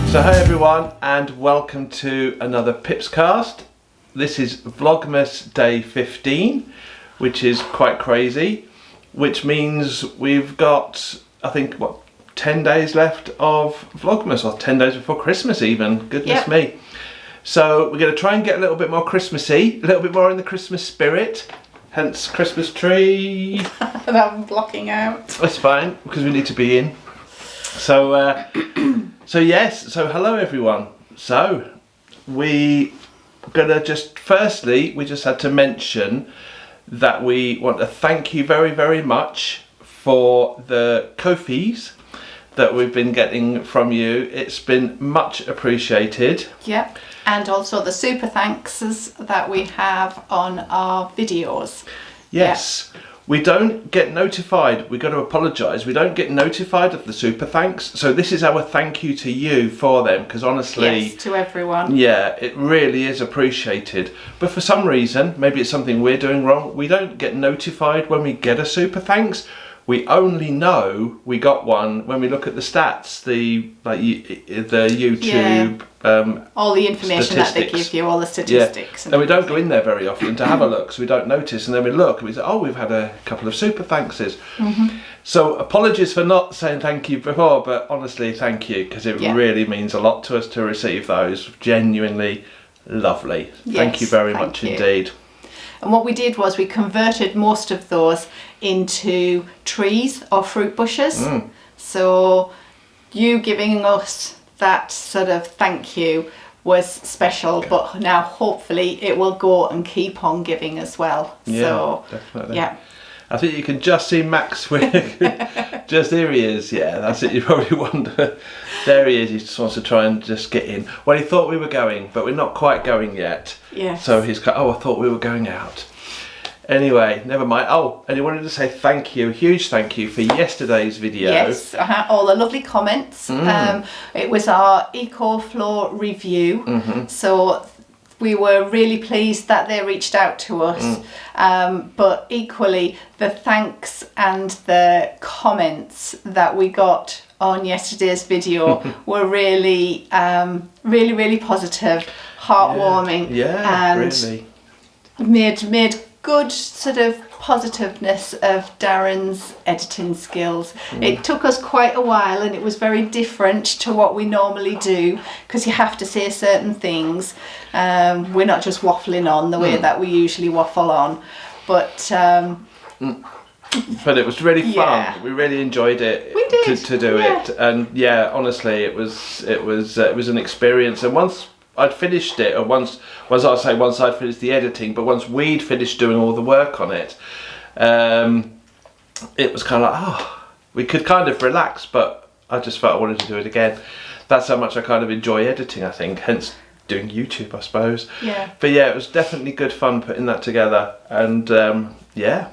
So hi everyone and welcome to another PiPsCast. This is Vlogmas Day 15, which is quite crazy, which means we've got, I think, 10 days left of Vlogmas, or 10 days before Christmas even, goodness me. So we're going to try and get a little bit more Christmassy, a little bit more in the Christmas spirit, hence Christmas tree. That I'm blocking out. That's fine, because we need to be in. So, so hello everyone. So, we just had to mention that we want to thank you very, very much for the Ko-fis that we've been getting from you. It's been much appreciated. Yep. And also the super thanks that we have on our videos. Yes. Yep. We don't get notified, we've got to apologise, we don't get notified of the super thanks, so this is our thank you to you for them, because honestly... Yes, to everyone. Yeah, it really is appreciated. But for some reason, maybe it's something we're doing wrong, we don't get notified when we get a super thanks. We only know we got one when we look at the stats, the YouTube... all the information that they give you, all the statistics. Yeah. And we don't go in there very often to have a look, so we don't notice. And then we look and we say, oh, we've had a couple of super thankses. So apologies for not saying thank you before, but honestly, thank you, because it really means a lot to us to receive those. Genuinely lovely. Yes, thank you very much indeed. And what we did was we converted most of those into trees or fruit bushes. So you giving us that sort of thank you was special, but now hopefully it will go and keep on giving as well. Yeah, so definitely. Yeah, I think you can just see Max with just here he is. Yeah, that's it. You probably wonder. There he is. He just wants to try and just get in. Well, he thought we were going, but we're not quite going yet. Yeah. So he's got. Oh, I thought we were going out. Anyway, never mind. Oh, and he wanted to say thank you, huge thank you for yesterday's video. Yes, all the lovely comments. It was our EcoFlow review, so we were really pleased that they reached out to us. But equally, the thanks and the comments that we got on yesterday's video were really, really positive, heartwarming, and really made good sort of positiveness of Darren's editing skills. It took us quite a while and it was very different to what we normally do, because you have to say certain things. We're not just waffling on the way that we usually waffle on, but it was really fun. We really enjoyed it. We did to do it, and honestly, it was an experience. And once I'd finished it, or once I'd finished the editing, but once we'd finished doing all the work on it, it was kind of like, we could kind of relax, but I just felt I wanted to do it again. That's how much I kind of enjoy editing, I think, hence doing YouTube, I suppose. Yeah. But yeah, it was definitely good fun putting that together, and yeah.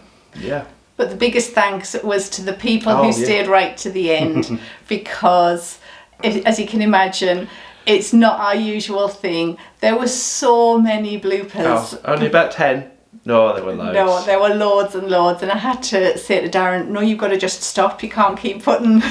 But the biggest thanks was to the people who stayed right to the end, because, as you can imagine, it's not our usual thing. There were so many bloopers. Oh, only about 10? No, there were loads. No, there were loads and loads, and I had to say to Darren, no, you've got to just stop. You can't keep putting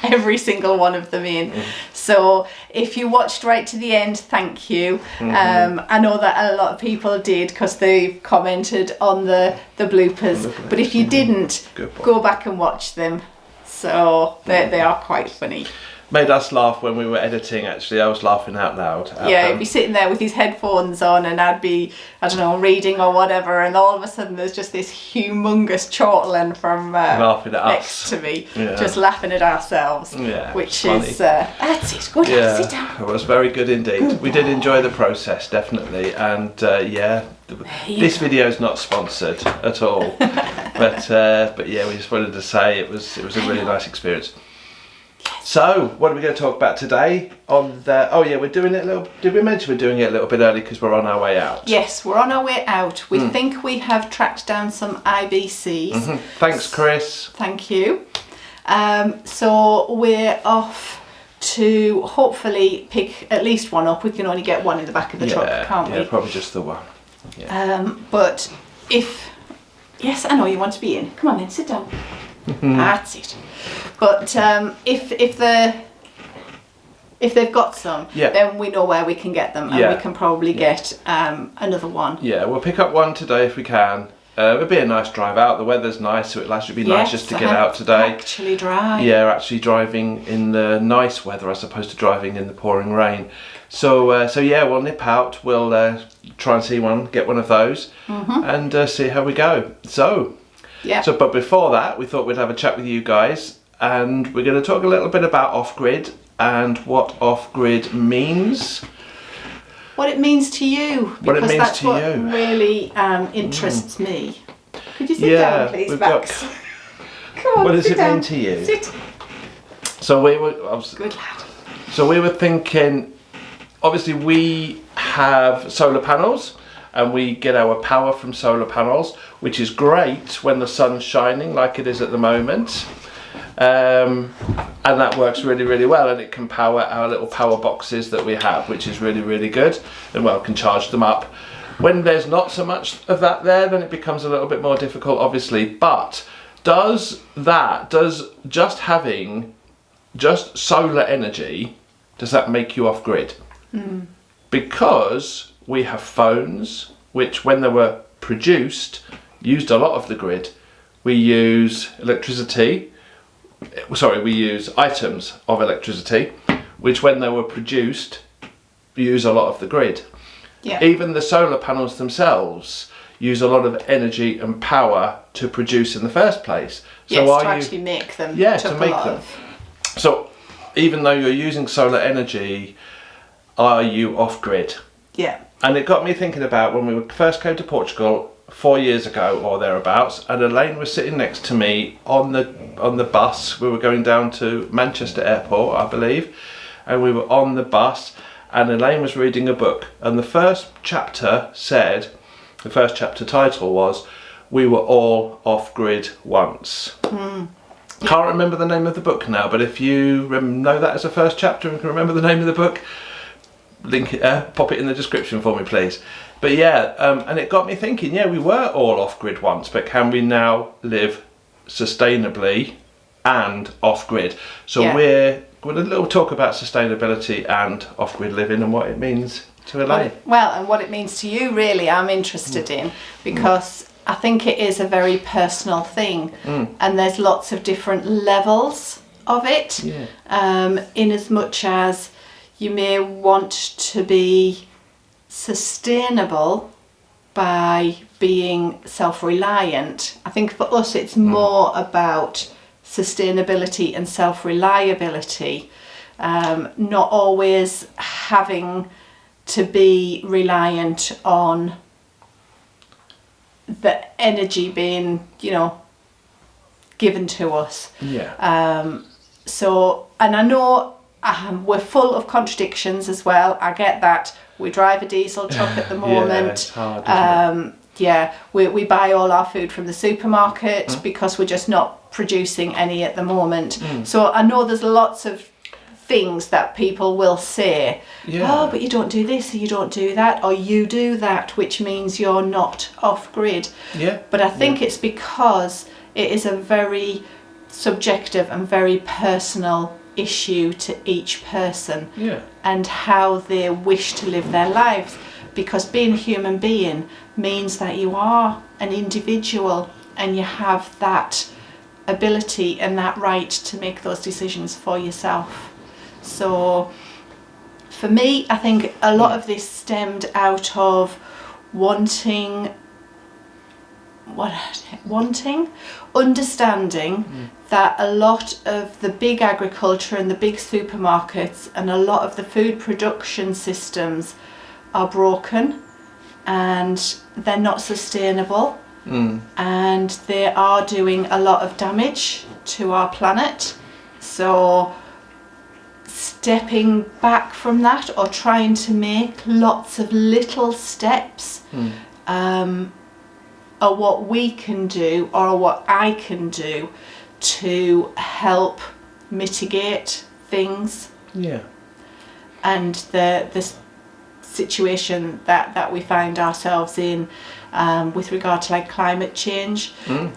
every single one of them in. So if you watched right to the end, thank you. I know that a lot of people did, because they commented on the bloopers. But if you didn't, go back and watch them. So they are quite funny. Made us laugh when we were editing, actually. I was laughing out loud. He'd be sitting there with his headphones on, and I'd be, I don't know, reading or whatever, and all of a sudden there's just this humongous chortling from laughing at next to me, just laughing at ourselves, which is, that's it, go down, sit down. It was very good indeed. We did enjoy the process, definitely, and this video is not sponsored at all, but yeah, we just wanted to say it was a really nice experience. So, what are we going to talk about today? We're doing it a little. Did we mention we're doing it a little bit early because we're on our way out? Yes, we're on our way out. We think we have tracked down some IBCs. Thanks, Chris. Thank you. So we're off to hopefully pick at least one up. We can only get one in the back of the truck, can't we? Yeah, probably just the one. Yeah. But yes, I know you want to be in. Come on then, sit down. That's it. But if the if they've got some, Yeah. then we know where we can get them, and Yeah. we can probably get another one. Yeah, we'll pick up one today if we can. It'll be a nice drive out. The weather's nice, so it'll actually be nice just to get out today. Actually dry. Yeah, actually driving in the nice weather as opposed to driving in the pouring rain. So yeah, we'll nip out. We'll try and see one, get one of those, and see how we go. So, but before that, we thought we'd have a chat with you guys, and we're going to talk a little bit about off-grid and what off-grid means. What it means to you, What it because means that's to what you. really interests me. Could you sit down, please, we've Max? got- Come on, What does sit it down. mean to you? Sit. So we were Good lad. So we were thinking, obviously we have solar panels and we get our power from solar panels, which is great when the sun's shining like it is at the moment. And that works really, really well, and it can power our little power boxes that we have, which is really, really good, and well, can charge them up. When there's not so much of that there, then it becomes a little bit more difficult, obviously. But does just having just solar energy, does that make you off grid? Because we have phones which, when they were produced, used a lot of the grid. We use we use items of electricity which, when they were produced, use a lot of the grid. Yeah. Even the solar panels themselves use a lot of energy and power to produce in the first place. So Yes, to actually make them. to make them. So even though you're using solar energy, are you off grid? Yeah. And it got me thinking about when we first came to Portugal 4 years ago or thereabouts, and Elaine was sitting next to me on the bus. We were going down to Manchester Airport, I believe, and we were on the bus, and Elaine was reading a book, and the first chapter title was "We Were All Off Grid Once." Can't remember the name of the book now, but if you know that as a first chapter and can remember the name of the book, link it, pop it in the description for me, please. But yeah, and it got me thinking, yeah, we were all off-grid once, but can we now live sustainably and off-grid? So we're going to little talk about sustainability and off-grid living and what it means to Elaine. And what it means to you, really, I'm interested in, because I think it is a very personal thing, and there's lots of different levels of it. In as much as you may want to be sustainable by being self-reliant. I think for us it's more about sustainability and self-reliability, not always having to be reliant on the energy being, given to us. So, and I know we're full of contradictions as well. I get that. We drive a diesel truck at the moment. It's hard, isn't it? We buy all our food from the supermarket because we're just not producing any at the moment. So I know there's lots of things that people will say, oh, but you don't do this or you don't do that, or you do that, which means you're not off grid. But I think it's because it is a very subjective and very personal issue to each person, and how they wish to live their lives, because being a human being means that you are an individual and you have that ability and that right to make those decisions for yourself. So for me, I think a lot of this stemmed out of understanding that a lot of the big agriculture and the big supermarkets and a lot of the food production systems are broken and they're not sustainable, and they are doing a lot of damage to our planet. So stepping back from that, or trying to make lots of little steps, or what we can do, or what I can do to help mitigate things. And the situation that we find ourselves in, with regard to like climate change.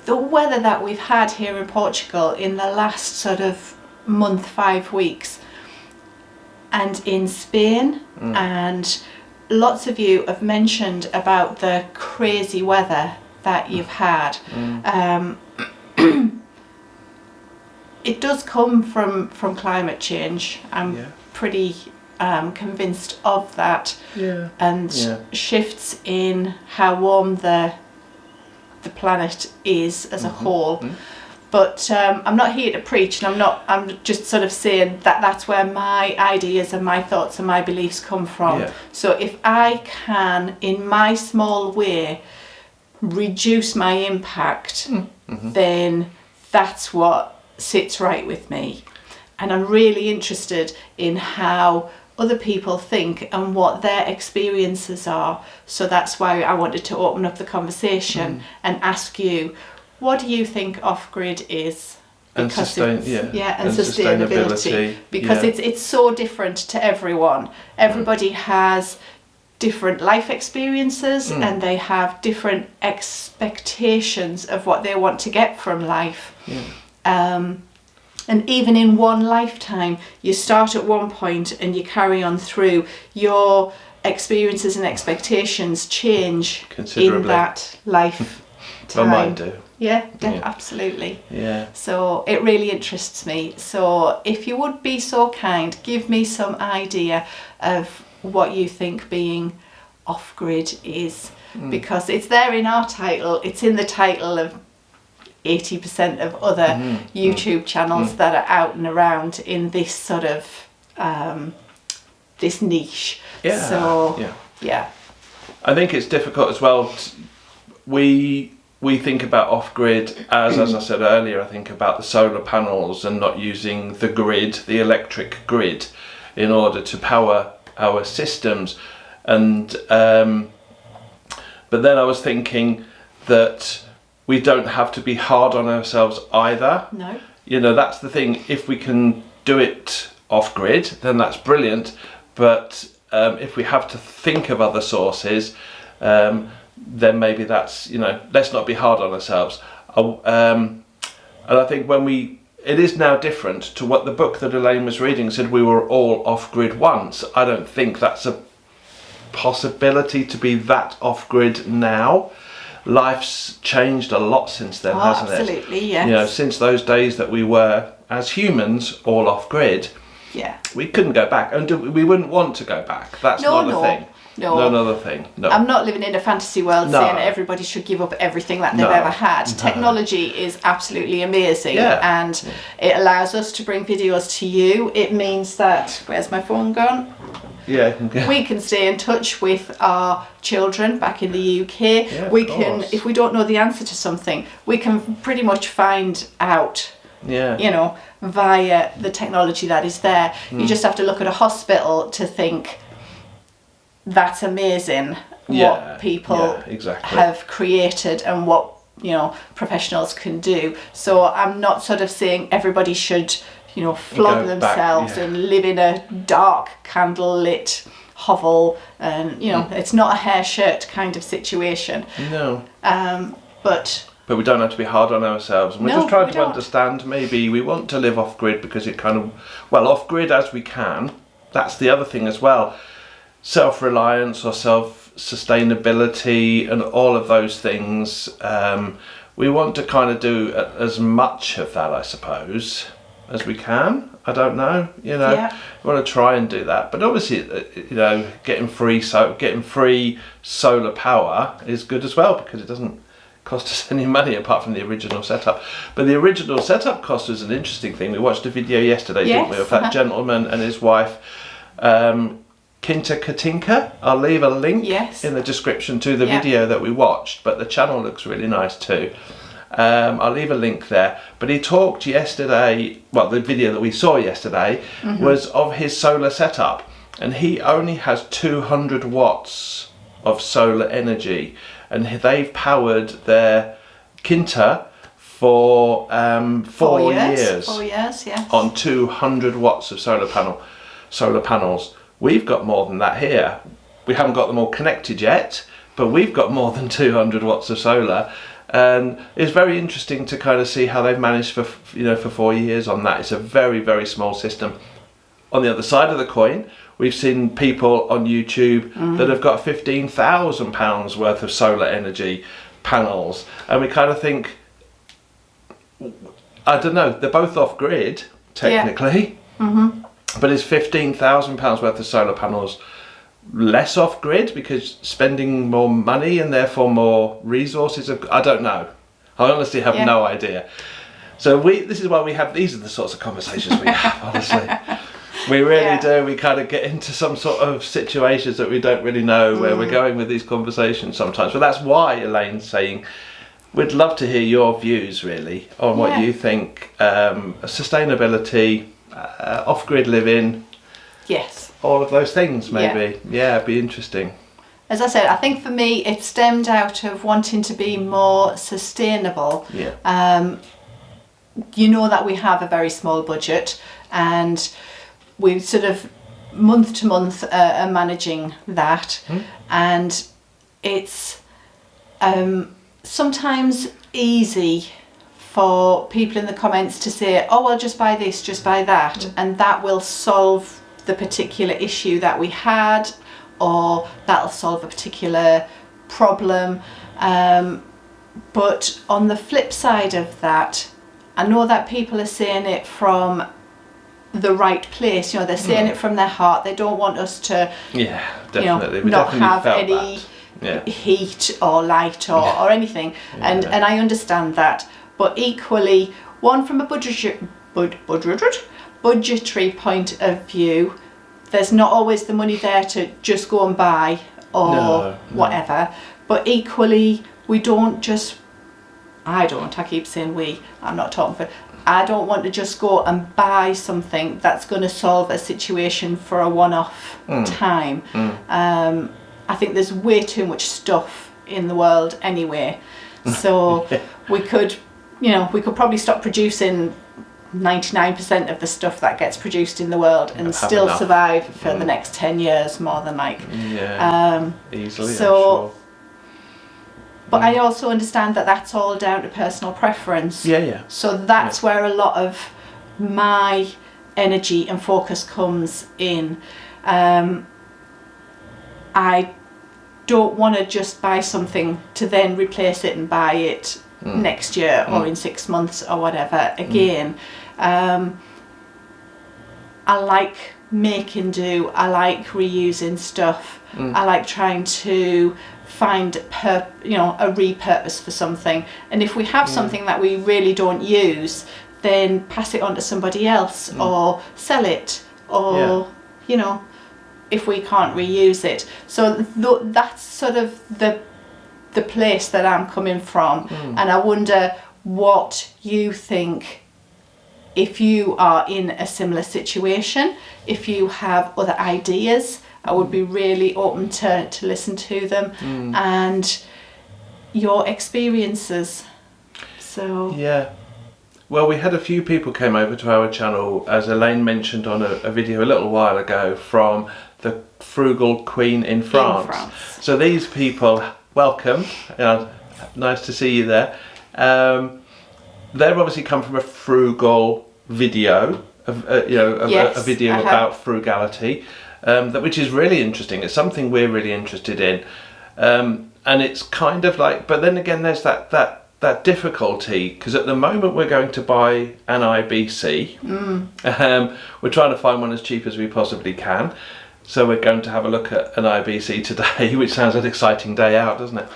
The weather that we've had here in Portugal in the last sort of month, 5 weeks, and in Spain, and lots of you have mentioned about the crazy weather that you've had. It does come from climate change. I'm pretty convinced of that. And shifts in how warm the planet is as a whole. But I'm not here to preach, and I'm just sort of saying that that's where my ideas and my thoughts and my beliefs come from. So if I can, in my small way, reduce my impact, then that's what sits right with me. And I'm really interested in how other people think and what their experiences are. So that's why I wanted to open up the conversation and ask you, what do you think off-grid is? Because and sustainability. Because it's so different to everyone. Everybody has different life experiences and they have different expectations of what they want to get from life. And even in one lifetime, you start at one point and you carry on through. Your experiences and expectations change in that lifetime. Well, mine do. Yeah, absolutely. So it really interests me. So if you would be so kind, give me some idea of what you think being off-grid is, because it's there in our title. It's in the title of 80% of other YouTube channels that are out and around in this sort of this niche. I think it's difficult as well. We think about off-grid as I said earlier, I think about the solar panels and not using the grid, the electric grid, in order to power our systems. And but then I was thinking that we don't have to be hard on ourselves either. No. You know, that's the thing. If we can do it off-grid, then that's brilliant. But if we have to think of other sources, then maybe that's, let's not be hard on ourselves. And I think it is now different to what the book that Elaine was reading said, we were all off-grid once. I don't think that's a possibility to be that off-grid now. Life's changed a lot since then, hasn't it? Absolutely, yes. Since those days that we were, as humans, all off-grid, we couldn't go back. And we wouldn't want to go back. That's not a thing. No, another thing. No. I'm not living in a fantasy world saying everybody should give up everything that they've ever had. Technology is absolutely amazing, and it allows us to bring videos to you. It means that, where's my phone gone? We can stay in touch with our children back in the UK. We can, if we don't know the answer to something, we can pretty much find out, via the technology that is there. You just have to look at a hospital to think, that's amazing what people have created and what professionals can do. So I'm not sort of saying everybody should flog themselves and live in a dark candle-lit hovel, and it's not a hair shirt kind of situation. But we don't have to be hard on ourselves, and we're just trying to understand. Maybe we want to live off-grid because it off-grid as we can. That's the other thing as well. Self-reliance or self-sustainability and all of those things. We want to kind of do as much of that, I suppose, as we can. I don't know, we want to try and do that. But obviously, getting free solar power is good as well, because it doesn't cost us any money apart from the original setup. But the original setup cost was an interesting thing. We watched a video yesterday, didn't we, of that gentleman and his wife, Quinta, Katinka. I'll leave a link in the description to the video that we watched, but the channel looks really nice too. I'll leave a link there. But he talked yesterday, the video that we saw yesterday was of his solar setup, and he only has 200 watts of solar energy, and they've powered their Quinta for 4 years. 4 years, on 200 watts of solar panels. We've got more than that here. We haven't got them all connected yet, but we've got more than 200 watts of solar. And it's very interesting to kind of see how they've managed for 4 years on that. It's a very, very small system. on the other side of the coin, we've seen people on YouTube that have got £15,000 worth of solar energy panels, and we kind of think, I don't know, they're both off grid technically, but is £15,000 worth of solar panels less off grid because spending more money and therefore more resources? I don't know. I honestly have no idea. So this is why we have, these are the sorts of conversations we have, honestly. We really do. We kind of get into some sort of situations that we don't really know where we're going with these conversations sometimes. But that's why Elaine's saying, we'd love to hear your views really on what you think, sustainability, off-grid living. Yes. All of those things maybe. Yeah, it'd be interesting. As I said, I think for me it stemmed out of wanting to be more sustainable. Yeah. You know that we have a very small budget, and we sort of month to month are managing that, and it's sometimes easy for people in the comments to say, oh well, just buy this, just buy that, and that will solve the particular issue that we had, or that'll solve a particular problem. But on the flip side of that, I know that people are saying it from the right place, they're saying it from their heart. They don't want us to definitely. Not have any heat or light or anything, and I understand that, but equally, one, from a budgetary point of view, there's not always the money there to just go and buy or whatever, but equally we don't just, I keep saying we, I'm not talking for, I don't want to just go and buy something that's going to solve a situation for a one-off time. I think there's way too much stuff in the world anyway, so we could probably stop producing 99% of the stuff that gets produced in the world and still survive for the next 10 years more than easily. So, but I also understand that that's all down to personal preference. So that's where a lot of my energy and focus comes in. I don't want to just buy something to then replace it and buy it next year or in 6 months or whatever again. I like making do, I like reusing stuff, I like trying to find a repurpose for something, and if we have something that we really don't use, then pass it on to somebody else or sell it, or if we can't reuse it. So that's sort of the place that I'm coming from, and I wonder what you think if you are in a similar situation, if you have other ideas. I would be really open to listen to them and your experiences. So well, we had a few people came over to our channel, as Elaine mentioned on a video a little while ago, from the Frugal Queen in France. So these people, welcome, nice to see you there. They've obviously come from a frugal video, a video about frugality, which is really interesting. It's something we're really interested in, and it's kind of like, but then again, there's that difficulty, because at the moment we're going to buy an IBC. We're trying to find one as cheap as we possibly can, so we're going to have a look at an IBC today, which sounds an exciting day out, doesn't it?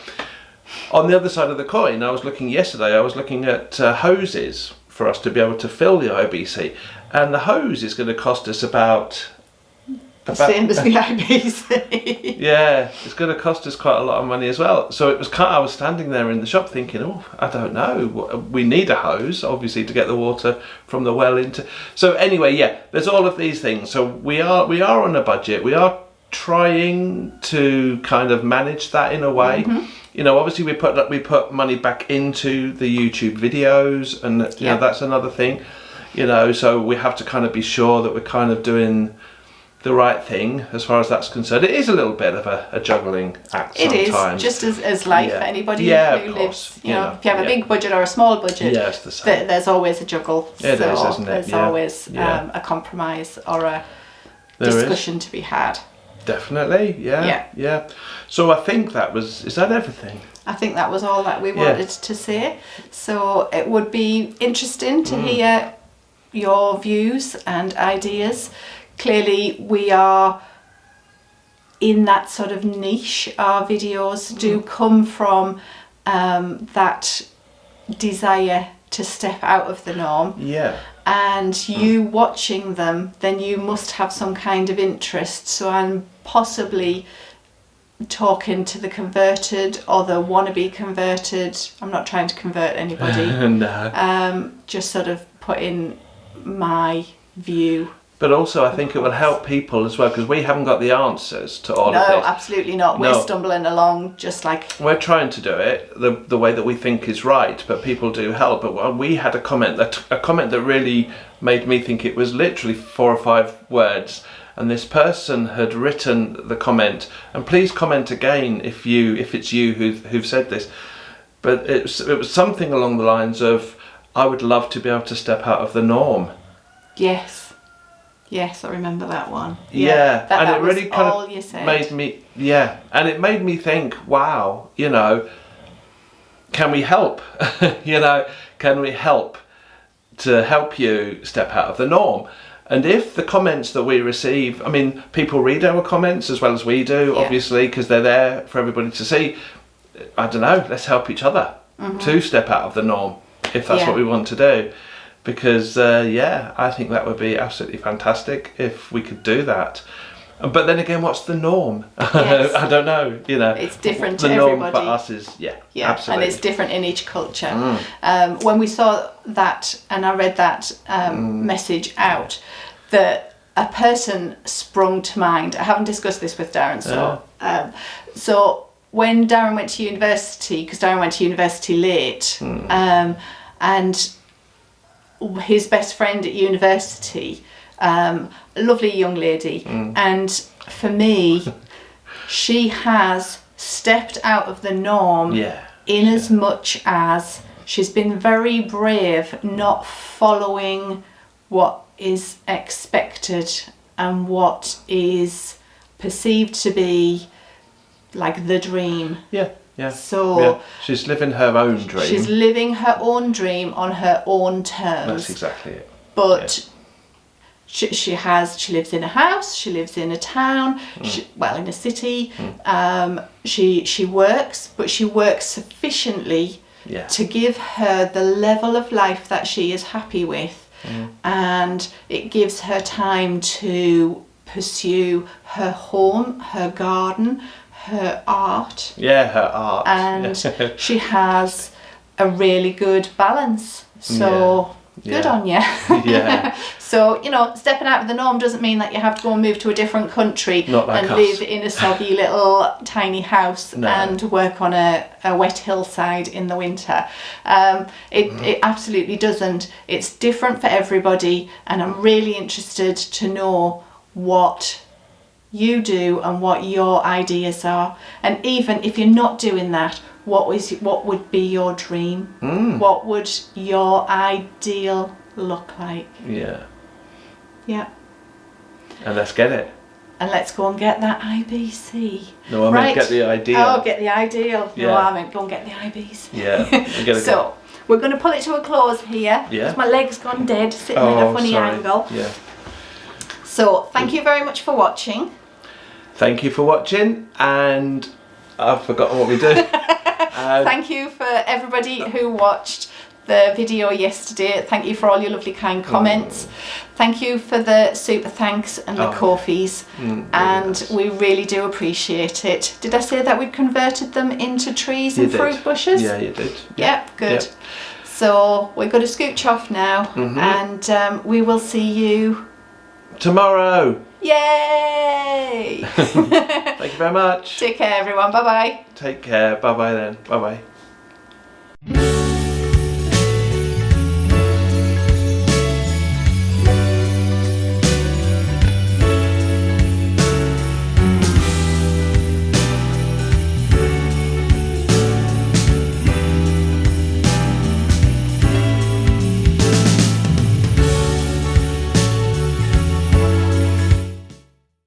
On the other side of the coin, I was looking at hoses for us to be able to fill the IBC, and the hose is going to cost us about the same as the IBC. Yeah, it's going to cost us quite a lot of money as well. So it was I was standing there in the shop thinking, oh, I don't know. We need a hose, obviously, to get the water from the well into. So anyway, there's all of these things. So we are on a budget. We are trying to kind of manage that in a way. Obviously we put money back into the YouTube videos, and that's another thing. So we have to kind of be sure that we're kind of doing the right thing as far as that's concerned. It is a little bit of a juggling act sometimes. It is, just as life, anybody who lives, if you have a big budget or a small budget, it's the same. There's always a juggle. It is, isn't it? There's always a compromise or discussion to be had. Definitely, yeah. So I think is that everything? I think that was all that we wanted to say. So it would be interesting to hear your views and ideas. Clearly we are in that sort of niche. Our videos do come from that desire to step out of the norm. Yeah. And you watching them, then you must have some kind of interest. So I'm possibly talking to the converted or the wannabe converted. I'm not trying to convert anybody. No. Just sort of put in my view. But also I think it will help people as well, because we haven't got the answers to all of this. No, absolutely not. We're stumbling along just like... We're trying to do it the way that we think is right, but people do help. But we had a comment that really made me think it was literally 4 or 5 words. And this person had written the comment, and please comment again if it's you who've said this. But it was something along the lines of, I would love to be able to step out of the norm. Yes, I remember that one. Yeah, that it really kind of you said. made me, and it made me think, wow, can we help? Can we help to help you step out of the norm? And if the comments that we receive, I mean, people read our comments as well as we do, obviously, because they're there for everybody to see. I don't know, let's help each other to step out of the norm, if that's what we want to do. Because, I think that would be absolutely fantastic if we could do that. But then again, what's the norm? Yes. I don't know, It's different to everybody. The everybody. norm for us is, absolutely. And it's different in each culture. When we saw that, and I read that message out, that a person sprung to mind. I haven't discussed this with Darren, so when Darren went to university, because Darren went to university late, and his best friend at university, a lovely young lady, and for me, she has stepped out of the norm in as much as she's been very brave, not following what is expected and what is perceived to be like the dream. So she's living her own dream. She's living her own dream on her own terms. That's exactly it. But she lives in a house, she lives in a town, in a city. She works, but she works sufficiently to give her the level of life that she is happy with. And it gives her time to pursue her home, her garden, her art. Her art. And she has a really good balance. So good on you. So, stepping out of the norm doesn't mean that you have to go and move to a different country and live in a soggy little tiny house and work on a wet hillside in the winter. It absolutely doesn't. It's different for everybody, and I'm really interested to know what you do and what your ideas are. And even if you're not doing that, what would be your dream? What would your ideal look like? And let's get it. And let's go and get that IBC. No, I meant get the ideal. Oh, get the ideal. No, I meant go and get the IBC. So we're going to pull it to a close here. Because my leg's gone dead, sitting in a funny angle. So thank you very much for watching. Thank you for watching, and I've forgotten what we do. Thank you for everybody who watched the video yesterday. Thank you for all your lovely kind comments. Thank you for the super thanks and the coffees, and we really do appreciate it. Did I say that we'd converted them into trees and fruit bushes? Yeah, you did. Yep, good. Yep. So we're going to scooch off now, and we will see you tomorrow. Yay! Thank you very much. Take care, everyone. Bye bye. Take care. Bye bye then. Bye bye.